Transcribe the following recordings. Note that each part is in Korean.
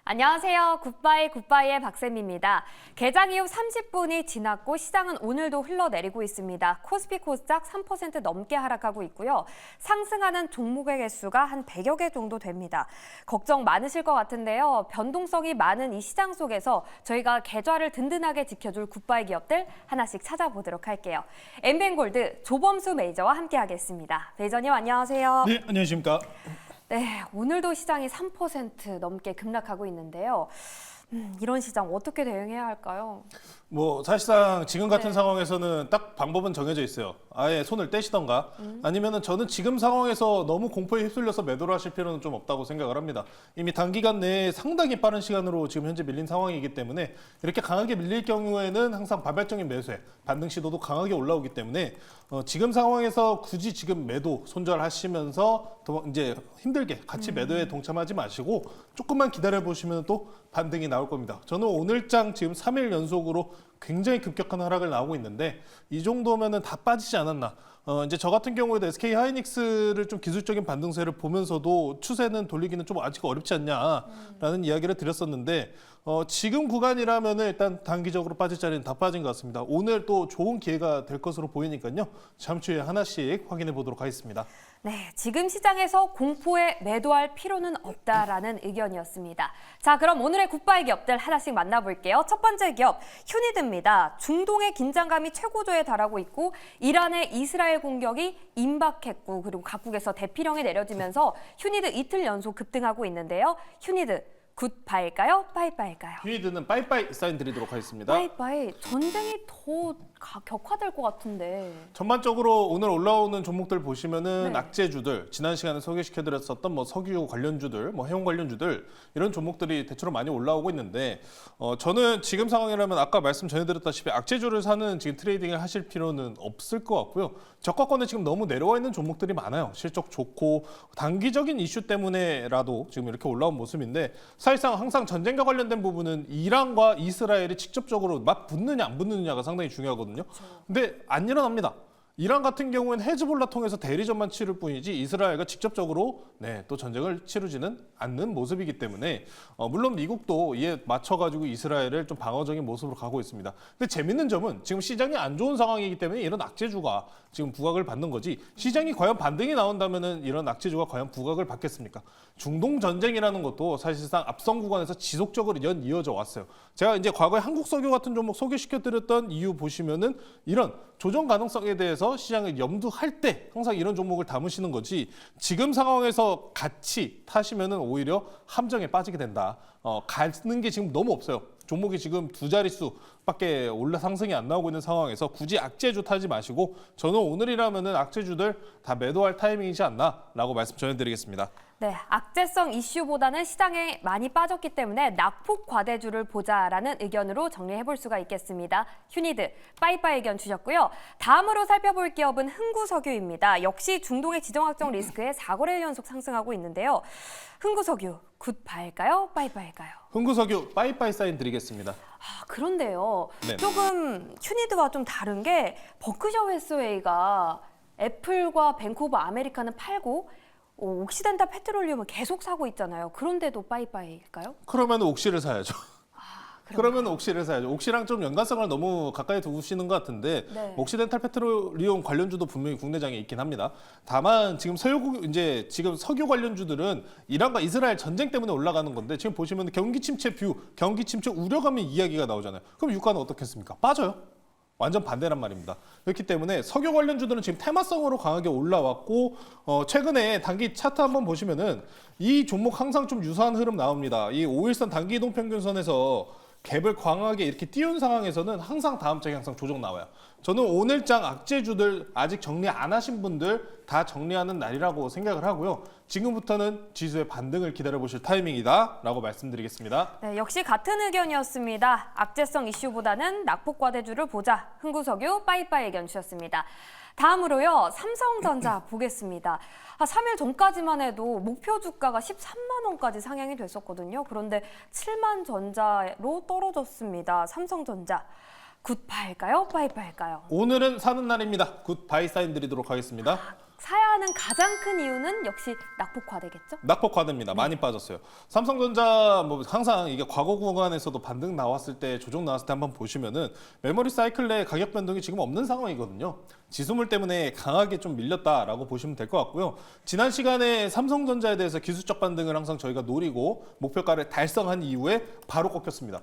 안녕하세요. 굿바이의 박쌤입니다. 개장 이후 30분이 지났고 시장은 오늘도 흘러내리고 있습니다. 코스피 코스닥 3% 넘게 하락하고 있고요. 상승하는 종목의 개수가 한 100여 개 정도 됩니다. 걱정 많으실 것 같은데요. 변동성이 많은 이 시장 속에서 저희가 계좌를 든든하게 지켜줄 굿바이 기업들 하나씩 찾아보도록 할게요. 엠벤골드 조범수 매니저와 함께하겠습니다. 매니저님 안녕하세요. 네, 안녕하십니까. 네, 오늘도 시장이 3% 넘게 급락하고 있는데요. 이런 시장 어떻게 대응해야 할까요? 사실상 지금 같은 네. 상황에서는 딱 방법은 정해져 있어요. 아예 손을 떼시던가 아니면은 저는 지금 상황에서 너무 공포에 휩쓸려서 매도를 하실 필요는 좀 없다고 생각을 합니다. 이미 단기간 내에 상당히 빠른 시간으로 지금 현재 밀린 상황이기 때문에 이렇게 강하게 밀릴 경우에는 항상 발발적인 매수에 반등 시도도 강하게 올라오기 때문에 지금 상황에서 굳이 지금 매도 손절하시면서 더 이제 힘들게 같이 매도에 동참하지 마시고 조금만 기다려 보시면 또 반등이 나올 겁니다. 저는 오늘장 지금 3일 연속으로 굉장히 급격한 하락을 나오고 있는데 이 정도면은 다 빠지지 않았나. 이제 저 같은 경우에도 SK 하이닉스를 좀 기술적인 반등세를 보면서도 추세는 돌리기는 좀 아직 어렵지 않냐라는 이야기를 드렸었는데 지금 구간이라면은 일단 단기적으로 빠질 자리는 다 빠진 것 같습니다. 오늘 또 좋은 기회가 될 것으로 보이니까요. 잠시 후에 하나씩 확인해 보도록 하겠습니다. 네, 지금 시장에서 공포에 매도할 필요는 없다라는 의견이었습니다. 자, 그럼 오늘의 굿바이 기업들 하나씩 만나볼게요. 첫 번째 기업, 휴니드입니다. 중동의 긴장감이 최고조에 달하고 있고 이란의 이스라엘 공격이 임박했고 그리고 각국에서 대피령이 내려지면서 휴니드 이틀 연속 급등하고 있는데요. 휴니드 굿바이일까요? 빠이빠이일까요? 휴니드는 빠이빠이 사인 드리도록 하겠습니다. 빠이빠이, 전쟁이 더 격화될 것 같은데. 전반적으로 오늘 올라오는 종목들 보시면은 네. 악재주들, 지난 시간에 소개시켜드렸었던 석유 관련주들, 해운 관련주들 이런 종목들이 대체로 많이 올라오고 있는데 저는 지금 상황이라면 아까 말씀 전해드렸다시피 악재주를 사는 지금 트레이딩을 하실 필요는 없을 것 같고요. 저가권에 지금 너무 내려와 있는 종목들이 많아요. 실적 좋고 단기적인 이슈 때문에라도 지금 이렇게 올라온 모습인데 사실상 항상 전쟁과 관련된 부분은 이란과 이스라엘이 직접적으로 맞붙느냐 안 붙느냐가 상당히 중요하거든요. 근데 안 일어납니다. 이란 같은 경우에는 헤즈볼라 통해서 대리전만 치를 뿐이지 이스라엘과 직접적으로 또 전쟁을 치르지는 않는 모습이기 때문에 물론 미국도 이에 맞춰가지고 이스라엘을 좀 방어적인 모습으로 가고 있습니다. 근데 재밌는 점은 지금 시장이 안 좋은 상황이기 때문에 이런 악재주가 지금 부각을 받는 거지 시장이 과연 반등이 나온다면은 이런 악재주가 과연 부각을 받겠습니까? 중동 전쟁이라는 것도 사실상 앞선 구간에서 지속적으로 이어져 왔어요. 제가 이제 과거에 한국석유 같은 종목 소개시켜드렸던 이유 보시면은 이런 조정 가능성에 대해서 시장을 염두할 때 항상 이런 종목을 담으시는 거지 지금 상황에서 같이 타시면은 오히려 함정에 빠지게 된다. 가는 게 지금 너무 없어요. 종목이 지금 두 자릿수밖에 상승이 안 나오고 있는 상황에서 굳이 악재주 타지 마시고 저는 오늘이라면은 악재주들 다 매도할 타이밍이지 않나라고 말씀 전해드리겠습니다. 네, 악재성 이슈보다는 시장에 많이 빠졌기 때문에 낙폭 과대주를 보자라는 의견으로 정리해볼 수가 있겠습니다. 휴니드, 빠이빠이 의견 주셨고요. 다음으로 살펴볼 기업은 흥구석유입니다. 역시 중동의 지정학적 리스크에 4거래일 연속 상승하고 있는데요. 흥구석유, 굿바일까요? 빠이빠이일까요? 흥구석유 빠이빠이 사인 드리겠습니다. 그런데요. 네. 조금 휴니드와 좀 다른 게 버크셔 해스웨이가 애플과 뱅크 오브 아메리카는 팔고 옥시덴탈 페트롤리움은 계속 사고 있잖아요. 그런데도 빠이빠이일까요? 그러면 옥시를 사야죠. 그러면 옥시를 사야죠. 옥시랑 좀 연관성을 너무 가까이 두시는 것 같은데 네. 옥시덴탈 페트롤리움 관련주도 분명히 국내장에 있긴 합니다. 다만 지금 지금 석유 관련주들은 이란과 이스라엘 전쟁 때문에 올라가는 건데 지금 보시면 경기 침체 경기 침체 우려감의 이야기가 나오잖아요. 그럼 유가는 어떻겠습니까? 빠져요. 완전 반대란 말입니다. 그렇기 때문에 석유 관련주들은 지금 테마성으로 강하게 올라왔고 최근에 단기 차트 한번 보시면은 이 종목 항상 좀 유사한 흐름 나옵니다. 이 5일선 단기 이동 평균선에서 갭을 강하게 이렇게 띄운 상황에서는 항상 다음 장에 항상 조정 나와요. 저는 오늘장 악재주들 아직 정리 안 하신 분들 다 정리하는 날이라고 생각을 하고요. 지금부터는 지수의 반등을 기다려보실 타이밍이다 라고 말씀드리겠습니다. 네, 역시 같은 의견이었습니다. 악재성 이슈보다는 낙폭 과대주를 보자. 흥구석유 빠이빠이 의견 주셨습니다. 다음으로요. 삼성전자 보겠습니다. 3일 전까지만 해도 목표 주가가 13만 원까지 상향이 됐었거든요. 그런데 7만 전자로 떨어졌습니다. 삼성전자. 굿바일까요? 빠이빠일까요? 오늘은 사는 날입니다. 굿바이 사인 드리도록 하겠습니다. 사야 하는 가장 큰 이유는 역시 낙폭 과대겠죠? 낙폭 과대입니다. 많이 빠졌어요. 삼성전자 뭐 항상 이게 과거 구간에서도 반등 나왔을 때 조정 나왔을 때 한번 보시면은 메모리 사이클 내 가격 변동이 지금 없는 상황이거든요. 지수물 때문에 강하게 좀 밀렸다라고 보시면 될 것 같고요. 지난 시간에 삼성전자에 대해서 기술적 반등을 항상 저희가 노리고 목표가를 달성한 이후에 바로 꺾였습니다.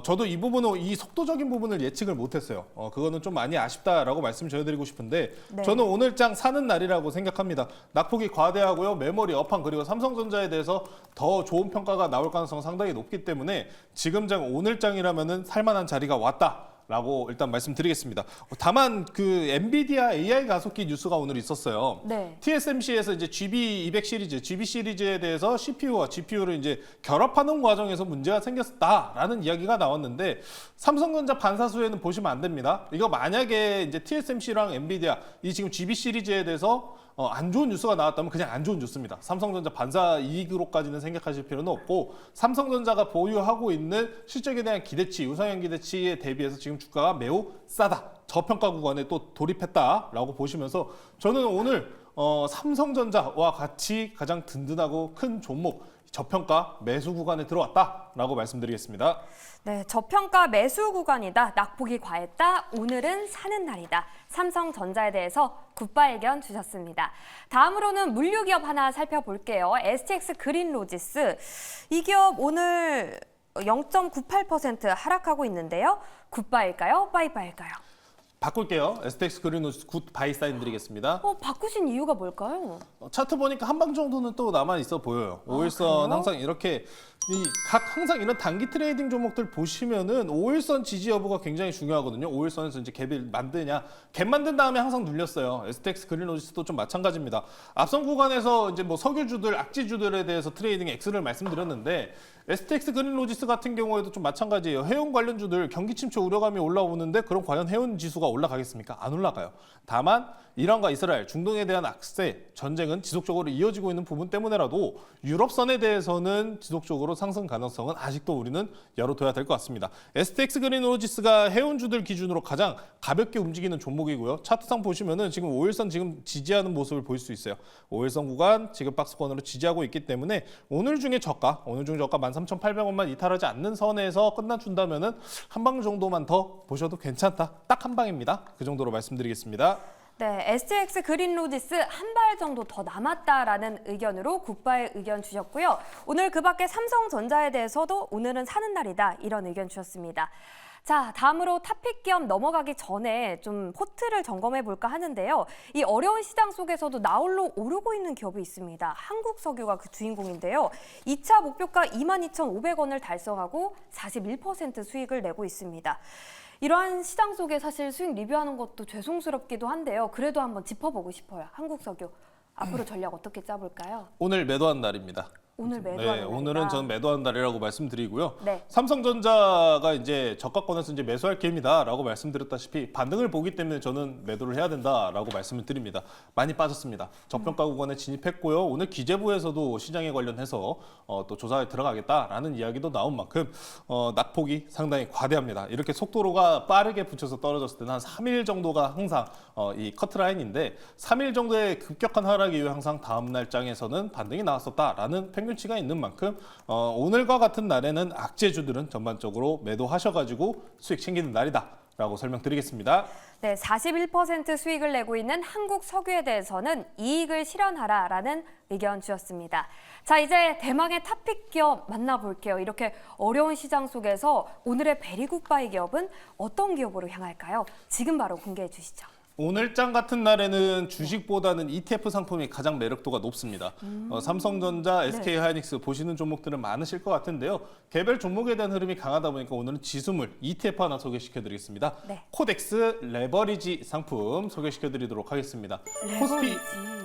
저도 이 부분은 이 속도적인 부분을 예측을 못했어요. 그거는 좀 많이 아쉽다라고 말씀 전해드리고 싶은데 네. 저는 오늘장 사는 날이라고 생각합니다. 낙폭이 과대하고요. 메모리 업황 그리고 삼성전자에 대해서 더 좋은 평가가 나올 가능성은 상당히 높기 때문에 지금장 오늘장이라면은 살만한 자리가 왔다. 라고 일단 말씀드리겠습니다. 다만 그 엔비디아 AI 가속기 뉴스가 오늘 있었어요. 네. TSMC에서 이제 GB200 시리즈, GB 시리즈에 대해서 CPU와 GPU를 이제 결합하는 과정에서 문제가 생겼다라는 이야기가 나왔는데 삼성전자 반사수에는 보시면 안 됩니다. 이거 만약에 이제 TSMC랑 엔비디아 이 지금 GB 시리즈에 대해서 안 좋은 뉴스가 나왔다면 그냥 안 좋은 뉴스입니다. 삼성전자 반사 이익으로까지는 생각하실 필요는 없고 삼성전자가 보유하고 있는 실적에 대한 기대치, 우상향 기대치에 대비해서 지금 주가가 매우 싸다. 저평가 구간에 또 돌입했다라고 보시면서 저는 오늘 삼성전자와 같이 가장 든든하고 큰 종목 저평가 매수 구간에 들어왔다라고 말씀드리겠습니다. 네, 저평가 매수 구간이다. 낙폭이 과했다. 오늘은 사는 날이다. 삼성전자에 대해서 굿바이 의견 주셨습니다. 다음으로는 물류기업 하나 살펴볼게요. STX 그린로지스. 이 기업 오늘 0.98% 하락하고 있는데요. 굿바이일까요? 바이바이일까요? 바꿀게요. STX 그린로지스 굿 바이 사인 드리겠습니다. 바꾸신 이유가 뭘까요? 차트 보니까 한 방 정도는 또 남아 있어 보여요. 5일선 그래요? 항상 이렇게 항상 이런 단기 트레이딩 종목들 보시면은 5일선 지지 여부가 굉장히 중요하거든요. 5일선에서 이제 갭을 만드냐, 갭 만든 다음에 항상 눌렸어요. STX 그린로지스도 좀 마찬가지입니다. 앞선 구간에서 이제 뭐 석유주들, 악지주들에 대해서 트레이딩 X를 말씀드렸는데 STX 그린로지스 같은 경우에도 좀 마찬가지예요. 해운 관련주들 경기 침체 우려감이 올라오는데 그럼 과연 해운 지수가 올라가겠습니까? 안 올라가요. 다만 이란과 이스라엘, 중동에 대한 악세, 전쟁은 지속적으로 이어지고 있는 부분 때문에라도 유럽선에 대해서는 지속적으로 상승 가능성은 아직도 우리는 열어둬야 될 것 같습니다. STX 그린로지스가 해운주들 기준으로 가장 가볍게 움직이는 종목이고요. 차트상 보시면은 지금 5일선 지금 지지하는 모습을 볼 수 있어요. 5일선 구간 지금 박스권으로 지지하고 있기 때문에 오늘 중에 저가 13,800원만 이탈하지 않는 선에서 끝나준다면은 한 방 정도만 더 보셔도 괜찮다. 딱 한 방입니다. 그 정도로 말씀드리겠습니다. 네, STX 그린로지스 한 발 정도 더 남았다라는 의견으로 굿바이 의견 주셨고요. 오늘 그 밖에 삼성전자에 대해서도 오늘은 사는 날이다 이런 의견 주셨습니다. 자, 다음으로 탑픽 기업 넘어가기 전에 좀 포트를 점검해 볼까 하는데요. 이 어려운 시장 속에서도 나홀로 오르고 있는 기업이 있습니다. 한국석유가 그 주인공인데요. 2차 목표가 22,500원을 달성하고 41% 수익을 내고 있습니다. 이러한 시장 속에 사실 수익 리뷰하는 것도 죄송스럽기도 한데요. 그래도 한번 짚어보고 싶어요. 한국석유. 앞으로 전략 어떻게 짜볼까요? 오늘 매도한 날입니다. 오늘 매도하는 네, 날이다. 오늘은 전 매도한 날이라고 말씀드리고요. 네. 삼성전자가 이제 저가권에서 이제 매수할 기회입니다라고 말씀드렸다시피 반등을 보기 때문에 저는 매도를 해야 된다라고 말씀을 드립니다. 많이 빠졌습니다. 저평가 구간에 진입했고요. 오늘 기재부에서도 시장에 관련해서 또 조사에 들어가겠다라는 이야기도 나온 만큼 낙폭이 상당히 과대합니다. 이렇게 속도로가 빠르게 붙여서 떨어졌을 때는 한 3일 정도가 항상 이 커트라인인데 3일 정도의 급격한 하락 이후에 항상 다음 날 장에서는 반등이 나왔었다라는 평균치가 있는 만큼 오늘과 같은 날에는 악재주들은 전반적으로 매도하셔가지고 수익 챙기는 날이다라고 설명드리겠습니다. 네, 41% 수익을 내고 있는 한국석유에 대해서는 이익을 실현하라라는 의견 주셨습니다. 자, 이제 대망의 탑픽 기업 만나볼게요. 이렇게 어려운 시장 속에서 오늘의 베리굿바이 기업은 어떤 기업으로 향할까요? 지금 바로 공개해 주시죠. 오늘장 같은 날에는 주식보다는 ETF 상품이 가장 매력도가 높습니다. 삼성전자, SK하이닉스 보시는 종목들은 많으실 것 같은데요. 개별 종목에 대한 흐름이 강하다 보니까 오늘은 지수물 ETF 하나 소개시켜드리겠습니다. 네. 코덱스 레버리지 상품 소개시켜드리도록 하겠습니다. 레버리지.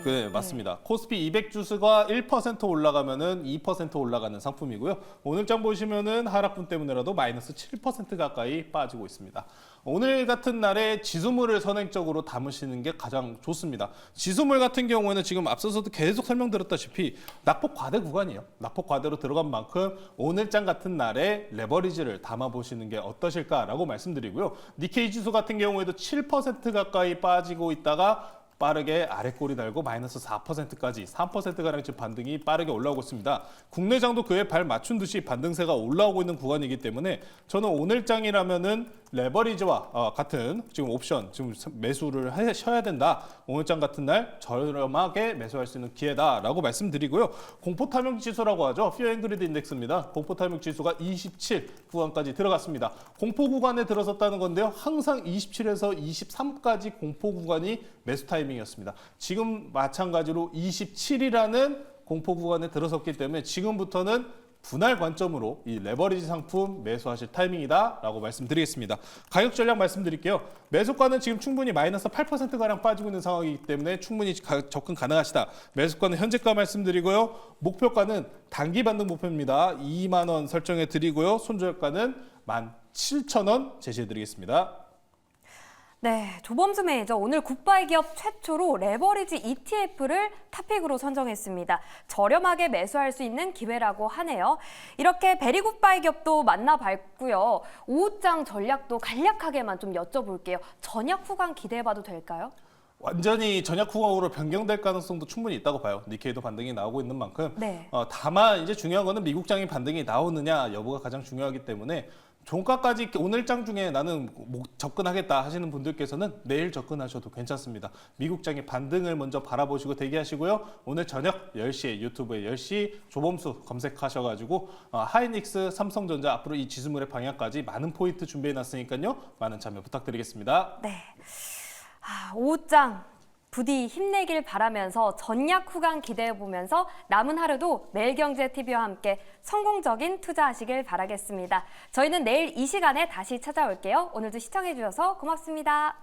네, 맞습니다. 코스피 200 주스가 1% 올라가면은 2% 올라가는 상품이고요. 오늘장 보시면은 하락분 때문에라도 마이너스 7% 가까이 빠지고 있습니다. 오늘 같은 날에 지수물을 선행적으로 담으시는 게 가장 좋습니다. 지수물 같은 경우에는 지금 앞서서도 계속 설명드렸다시피 낙폭 과대 구간이에요. 낙폭 과대로 들어간 만큼 오늘장 같은 날에 레버리지를 담아보시는 게 어떠실까라고 말씀드리고요. 니케이 지수 같은 경우에도 7% 가까이 빠지고 있다가 빠르게 아래 꼬리 달고 마이너스 4%까지 3%가량 지금 반등이 빠르게 올라오고 있습니다. 국내장도 그에 발 맞춘 듯이 반등세가 올라오고 있는 구간이기 때문에 저는 오늘장이라면은 레버리지와 같은 지금 옵션 지금 매수를 하셔야 된다. 오늘장 같은 날 저렴하게 매수할 수 있는 기회다라고 말씀드리고요. 공포탐욕 지수라고 하죠. Fear and Greed 인덱스입니다. 공포탐욕 지수가 27 구간까지 들어갔습니다. 공포 구간에 들어섰다는 건데요. 항상 27에서 23까지 공포 구간이 매수 타이밍이었습니다. 지금 마찬가지로 27이라는 공포 구간에 들어섰기 때문에 지금부터는 분할 관점으로 이 레버리지 상품 매수하실 타이밍이다라고 말씀드리겠습니다. 가격 전략 말씀드릴게요. 매수가는 지금 충분히 마이너스 8%가량 빠지고 있는 상황이기 때문에 충분히 접근 가능하시다. 매수가는 현재가 말씀드리고요. 목표가는 단기 반등 목표입니다. 2만 원 설정해 드리고요. 손절가는 17,000원 제시해 드리겠습니다. 네, 조범수 매니저 오늘 굿바이 기업 최초로 레버리지 ETF를 탑픽으로 선정했습니다. 저렴하게 매수할 수 있는 기회라고 하네요. 이렇게 베리 굿바이 기업도 만나봤고요. 오후장 전략도 간략하게만 좀 여쭤볼게요. 전약 후간 기대해봐도 될까요? 완전히 전약 후각으로 변경될 가능성도 충분히 있다고 봐요. 니케이도 반등이 나오고 있는 만큼. 네. 다만 이제 중요한 거는 미국장이 반등이 나오느냐 여부가 가장 중요하기 때문에 종가까지 오늘장 중에 나는 접근하겠다 하시는 분들께서는 내일 접근하셔도 괜찮습니다. 미국장의 반등을 먼저 바라보시고 대기하시고요. 오늘 저녁 10시에 유튜브에 10시 조범수 검색하셔가지고 하이닉스, 삼성전자 앞으로 이 지수물의 방향까지 많은 포인트 준비해놨으니까요. 많은 참여 부탁드리겠습니다. 네. 오후장 부디 힘내길 바라면서 전약 후간 기대해보면서 남은 하루도 매일경제TV와 함께 성공적인 투자하시길 바라겠습니다. 저희는 내일 이 시간에 다시 찾아올게요. 오늘도 시청해주셔서 고맙습니다.